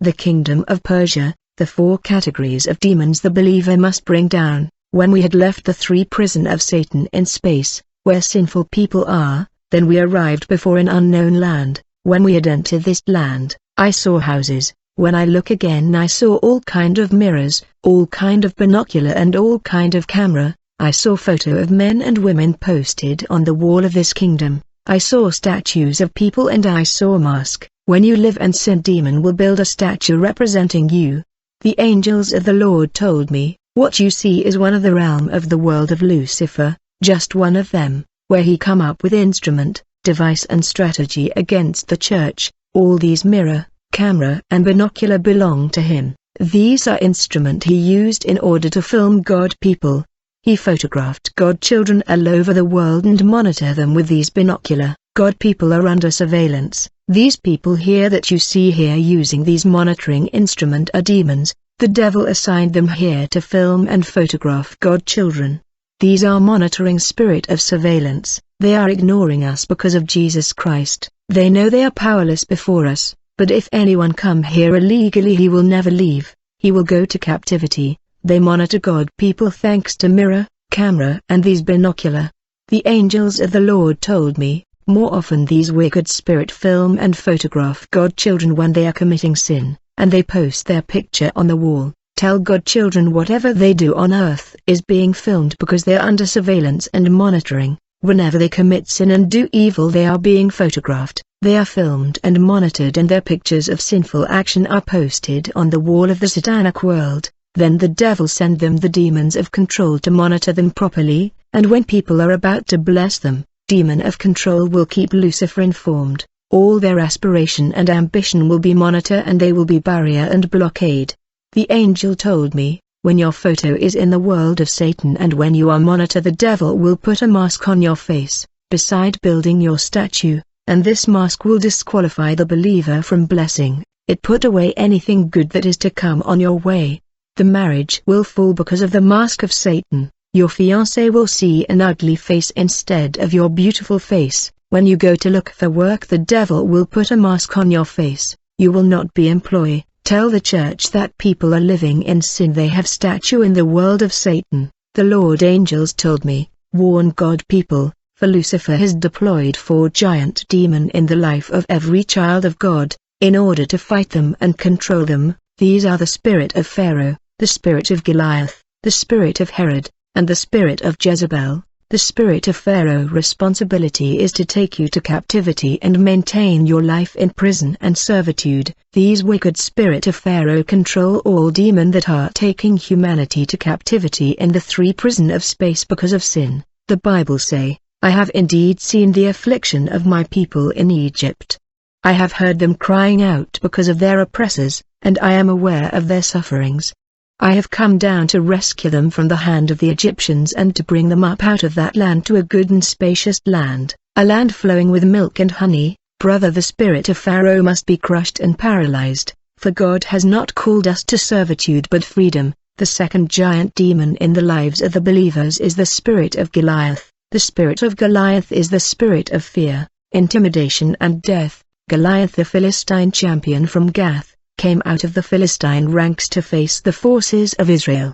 The kingdom of Persia, the 4 categories of demons the believer must bring down. When we had left the 3 prison of Satan in space, where sinful people are, then we arrived before an unknown land. When we had entered this land, I saw houses. When I look again I saw all kind of mirrors, all kind of binocular and all kind of camera. I saw photo of men and women posted on the wall of this kingdom. I saw statues of people and I saw a mask. When you live and sin, demon will build a statue representing you. The angels of the Lord told me, what you see is one of the realm of the world of Lucifer, just one of them, where he come up with instrument, device and strategy against the church. All these mirror, camera and binocular belong to him. These are instrument he used in order to film God people. He photographed God children all over the world and monitor them with these binocular. God people are under surveillance. These people here that you see here using these monitoring instrument are demons. The devil assigned them here to film and photograph God children. These are monitoring spirit of surveillance. They are ignoring us because of Jesus Christ. They know they are powerless before us, but if anyone come here illegally he will never leave. He will go to captivity. They monitor God people thanks to mirror, camera and these binocular. The angels of the Lord told me, more often these wicked spirit film and photograph God children when they are committing sin, and they post their picture on the wall. Tell God children whatever they do on earth is being filmed because they are under surveillance and monitoring. Whenever they commit sin and do evil they are being photographed, they are filmed and monitored and their pictures of sinful action are posted on the wall of the satanic world. Then the devil send them the demons of control to monitor them properly, and when people are about to bless them, demon of control will keep Lucifer informed. All their aspiration and ambition will be monitor and they will be barrier and blockade. The angel told me, when your photo is in the world of Satan and when you are monitor the devil will put a mask on your face, beside building your statue, and this mask will disqualify the believer from blessing. It put away anything good that is to come on your way. The marriage will fall because of the mask of Satan. Your fiancé will see an ugly face instead of your beautiful face. When you go to look for work the devil will put a mask on your face. You will not be employed. Tell the church that people are living in sin. They have statue in the world of Satan. The Lord angels told me, warn God people, for Lucifer has deployed 4 giant demon in the life of every child of God, in order to fight them and control them. These are the spirit of Pharaoh, the spirit of Goliath, the spirit of Herod, and the spirit of Jezebel. The spirit of Pharaoh responsibility is to take you to captivity and maintain your life in prison and servitude. These wicked spirit of Pharaoh control all demon that are taking humanity to captivity in the 3 prison of space because of sin. The Bible say, I have indeed seen the affliction of my people in Egypt. I have heard them crying out because of their oppressors, and I am aware of their sufferings. I have come down to rescue them from the hand of the Egyptians and to bring them up out of that land to a good and spacious land, a land flowing with milk and honey. Brother, the spirit of Pharaoh must be crushed and paralyzed, for God has not called us to servitude but freedom. The second giant demon in the lives of the believers is the spirit of Goliath. The spirit of Goliath is the spirit of fear, intimidation and death. Goliath, the Philistine champion from Gath, came out of the Philistine ranks to face the forces of Israel.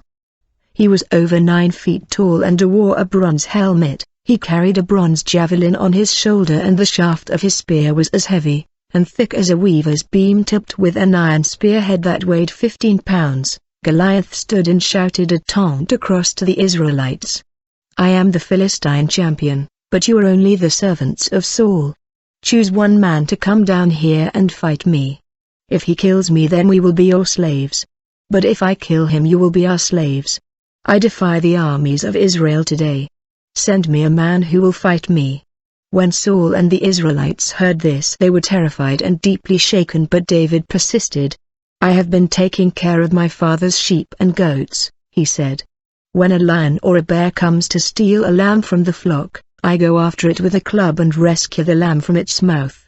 He was over 9 feet tall and wore a bronze helmet. He carried a bronze javelin on his shoulder and the shaft of his spear was as heavy and thick as a weaver's beam tipped with an iron spearhead that weighed 15 pounds. Goliath stood and shouted a taunt across to the Israelites. I am the Philistine champion, but you are only the servants of Saul. Choose one man to come down here and fight me. If he kills me then we will be your slaves. But if I kill him you will be our slaves. I defy the armies of Israel today. Send me a man who will fight me. When Saul and the Israelites heard this they were terrified and deeply shaken, but David persisted. I have been taking care of my father's sheep and goats, he said. When a lion or a bear comes to steal a lamb from the flock, I go after it with a club and rescue the lamb from its mouth.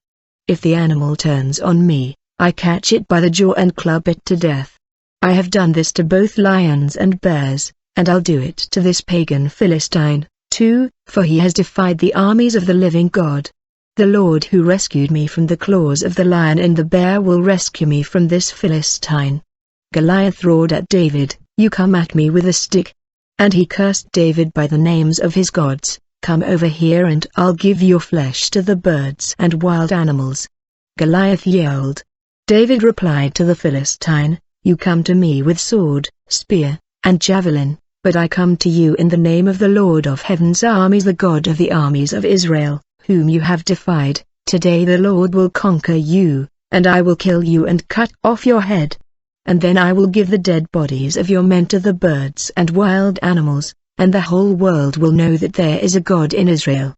If the animal turns on me, I catch it by the jaw and club it to death. I have done this to both lions and bears, and I'll do it to this pagan Philistine, too, for he has defied the armies of the living God. The Lord who rescued me from the claws of the lion and the bear will rescue me from this Philistine." Goliath roared at David, "You come at me with a stick." And he cursed David by the names of his gods. "Come over here and I'll give your flesh to the birds and wild animals." Goliath yelled. David replied to the Philistine, "You come to me with sword, spear, and javelin, but I come to you in the name of the Lord of Heaven's armies, the God of the armies of Israel, whom you have defied. Today the Lord will conquer you, and I will kill you and cut off your head. And then I will give the dead bodies of your men to the birds and wild animals, and the whole world will know that there is a God in Israel."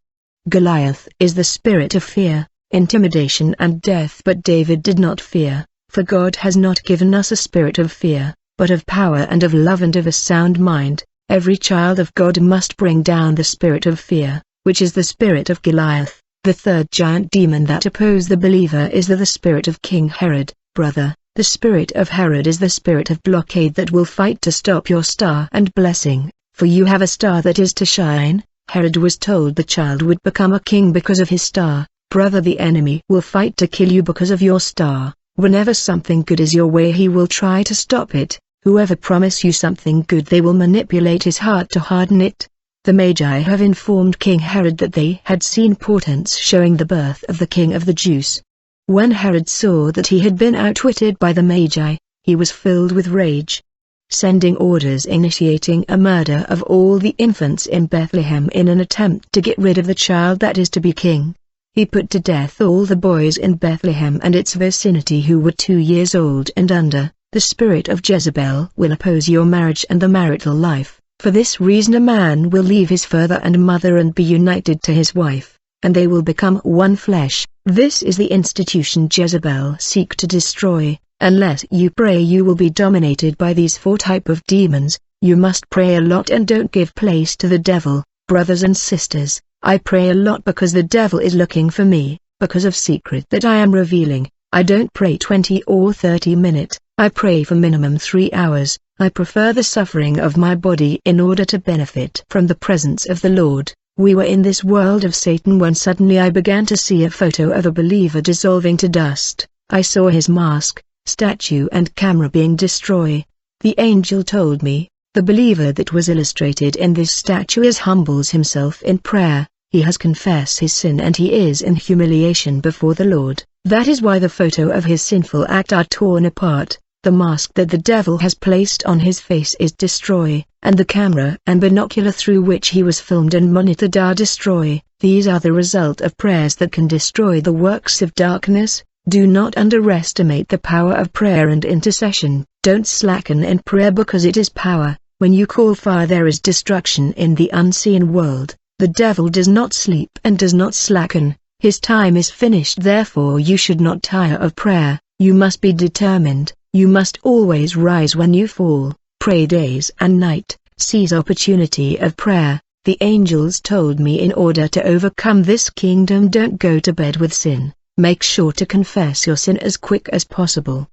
Goliath is the spirit of fear, intimidation and death, but David did not fear, for God has not given us a spirit of fear, but of power and of love and of a sound mind. Every child of God must bring down the spirit of fear, which is the spirit of Goliath. The third giant demon that opposes the believer is the spirit of King Herod. Brother, the spirit of Herod is the spirit of blockade that will fight to stop your star and blessing, for you have a star that is to shine. Herod was told the child would become a king because of his star. Brother, the enemy will fight to kill you because of your star. Whenever something good is your way, he will try to stop it. Whoever promise you something good, they will manipulate his heart to harden it. The Magi have informed King Herod that they had seen portents showing the birth of the king of the Jews. When Herod saw that he had been outwitted by the Magi, he was filled with rage, sending orders initiating a murder of all the infants in Bethlehem in an attempt to get rid of the child that is to be king. He put to death all the boys in Bethlehem and its vicinity who were 2 years old and under. The spirit of Jezebel will oppose your marriage and the marital life. For this reason a man will leave his father and mother and be united to his wife, and they will become one flesh. This is the institution Jezebel seeks to destroy. Unless you pray, you will be dominated by these 4 types of demons. You must pray a lot and don't give place to the devil. Brothers and sisters, I pray a lot because the devil is looking for me, because of secret that I am revealing. I don't pray 20 or 30 minutes. I pray for minimum 3 hours. I prefer the suffering of my body in order to benefit from the presence of the Lord. We were in this world of Satan when suddenly I began to see a photo of a believer dissolving to dust. I saw his mask, statue and camera being destroyed. The angel told me, the believer that was illustrated in this statue humbles himself in prayer. He has confessed his sin and he is in humiliation before the Lord. That is why the photo of his sinful act are torn apart. The mask that the devil has placed on his face is destroyed, and the camera and binocular through which he was filmed and monitored are destroyed. These are the result of prayers that can destroy the works of darkness. Do not underestimate the power of prayer and intercession. Don't slacken in prayer because it is power. When you call fire, there is destruction in the unseen world. The devil does not sleep and does not slacken. His time is finished. Therefore you should not tire of prayer. You must be determined. You must always rise when you fall. Pray days and night. Seize opportunity of prayer. The angels told me in order to overcome this kingdom, don't go to bed with sin. Make sure to confess your sin as quick as possible.